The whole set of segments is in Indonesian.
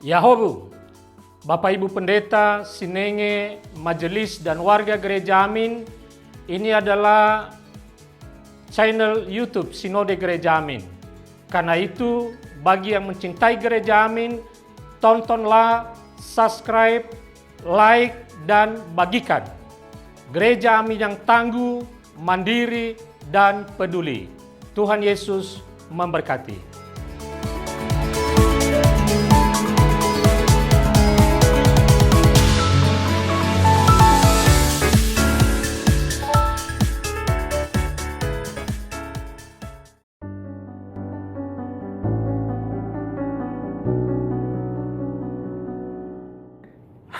Yahobu, Bapak Ibu Pendeta, Sinenge, Majelis dan warga Gereja Amin, ini adalah channel YouTube Sinode Gereja Amin. Karena itu, bagi yang mencintai Gereja Amin, tontonlah, subscribe, like, dan bagikan. Gereja Amin yang tangguh, mandiri, dan peduli. Tuhan Yesus memberkati.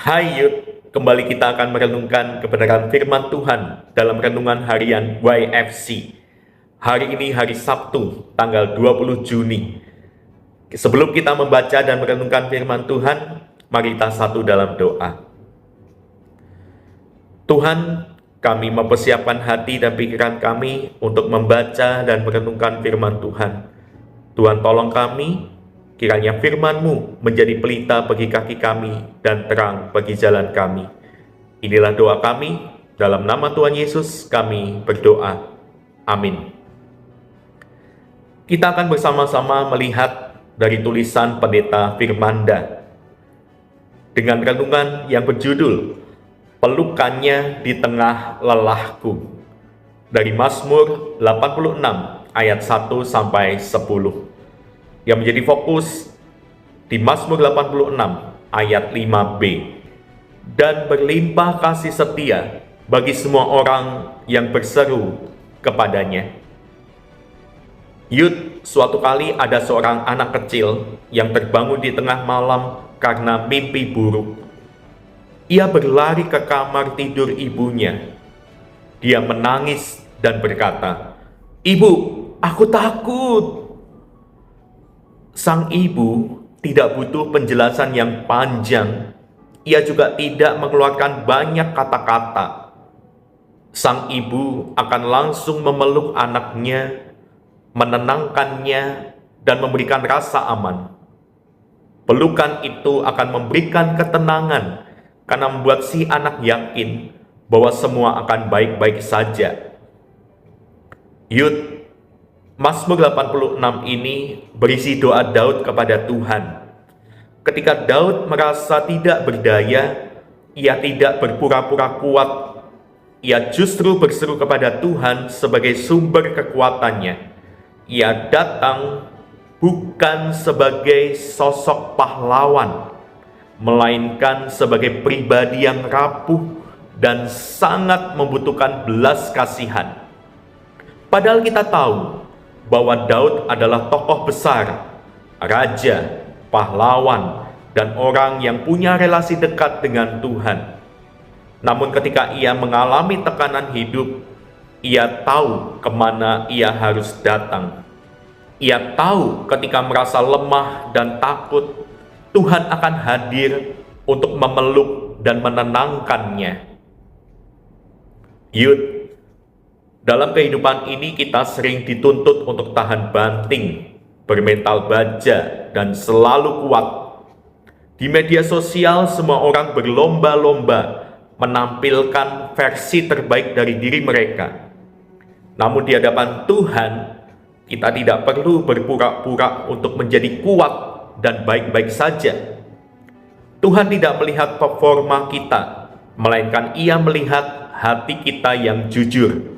Hai Youth, kembali kita akan merenungkan kebenaran firman Tuhan dalam renungan harian YFC. Hari ini hari Sabtu, tanggal 20 Juni. Sebelum kita membaca dan merenungkan firman Tuhan, mari kita satu dalam doa. Tuhan, kami mempersiapkan hati dan pikiran kami untuk membaca dan merenungkan firman Tuhan. Tuhan tolong kami, kiranya firman-Mu menjadi pelita bagi kaki kami dan terang bagi jalan kami. Inilah doa kami, dalam nama Tuhan Yesus kami berdoa. Amin. Kita akan bersama-sama melihat dari tulisan Pendeta Firmanda dengan renungan yang berjudul Pelukannya di Tengah Lelahku, dari Mazmur 86 ayat 1 sampai 10. Yang menjadi fokus di Mazmur 86 ayat 5b. Dan berlimpah kasih setia bagi semua orang yang berseru kepadanya. Yud, suatu kali ada seorang anak kecil yang terbangun di tengah malam karena mimpi buruk. Ia berlari ke kamar tidur ibunya. Dia menangis dan berkata, "Ibu, aku takut." Sang ibu tidak butuh penjelasan yang panjang. Ia juga tidak mengeluarkan banyak kata-kata. Sang ibu akan langsung memeluk anaknya, menenangkannya, dan memberikan rasa aman. Pelukan itu akan memberikan ketenangan karena membuat si anak yakin bahwa semua akan baik-baik saja. Yud, Mazmur 86 ini berisi doa Daud kepada Tuhan. Ketika Daud merasa tidak berdaya, ia tidak berpura-pura kuat. Ia justru berseru kepada Tuhan sebagai sumber kekuatannya. Ia datang bukan sebagai sosok pahlawan, melainkan sebagai pribadi yang rapuh dan sangat membutuhkan belas kasihan. Padahal kita tahu bahwa Daud adalah tokoh besar, raja, pahlawan, dan orang yang punya relasi dekat dengan Tuhan. Namun ketika ia mengalami tekanan hidup, ia tahu kemana ia harus datang. Ia tahu ketika merasa lemah dan takut, Tuhan akan hadir untuk memeluk dan menenangkannya. Yud, dalam kehidupan ini kita sering dituntut untuk tahan banting, bermental baja, dan selalu kuat. Di media sosial semua orang berlomba-lomba menampilkan versi terbaik dari diri mereka. Namun di hadapan Tuhan, kita tidak perlu berpura-pura untuk menjadi kuat dan baik-baik saja. Tuhan tidak melihat performa kita, melainkan Ia melihat hati kita yang jujur.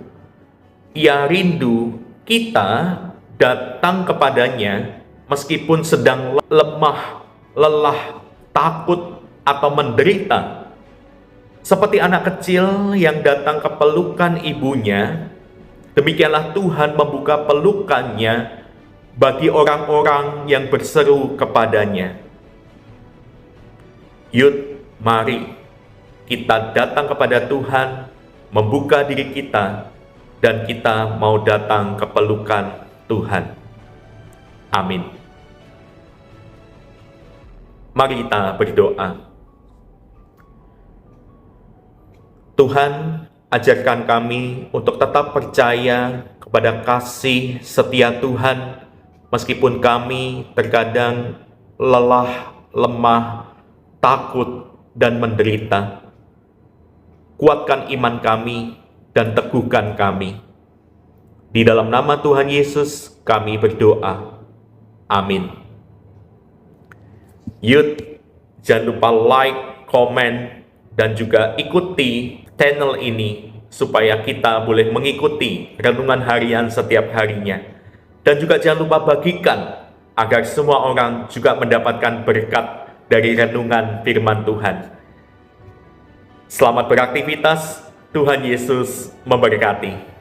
Ia rindu kita datang kepadanya meskipun sedang lemah, lelah, takut, atau menderita. Seperti anak kecil yang datang ke pelukan ibunya, demikianlah Tuhan membuka pelukannya bagi orang-orang yang berseru kepadanya. Yud, mari kita datang kepada Tuhan, membuka diri kita, dan kita mau datang ke pelukan Tuhan. Amin. Mari kita berdoa. Tuhan, ajarkan kami untuk tetap percaya kepada kasih setia Tuhan, meskipun kami terkadang lelah, lemah, takut, dan menderita. Kuatkan iman kami dan teguhkan kami. Di dalam nama Tuhan Yesus kami berdoa. Amin. Yuk, jangan lupa like, komen, dan juga ikuti channel ini supaya kita boleh mengikuti renungan harian setiap harinya. Dan juga jangan lupa bagikan agar semua orang juga mendapatkan berkat dari renungan firman Tuhan. Selamat beraktivitas, Tuhan Yesus memberkati.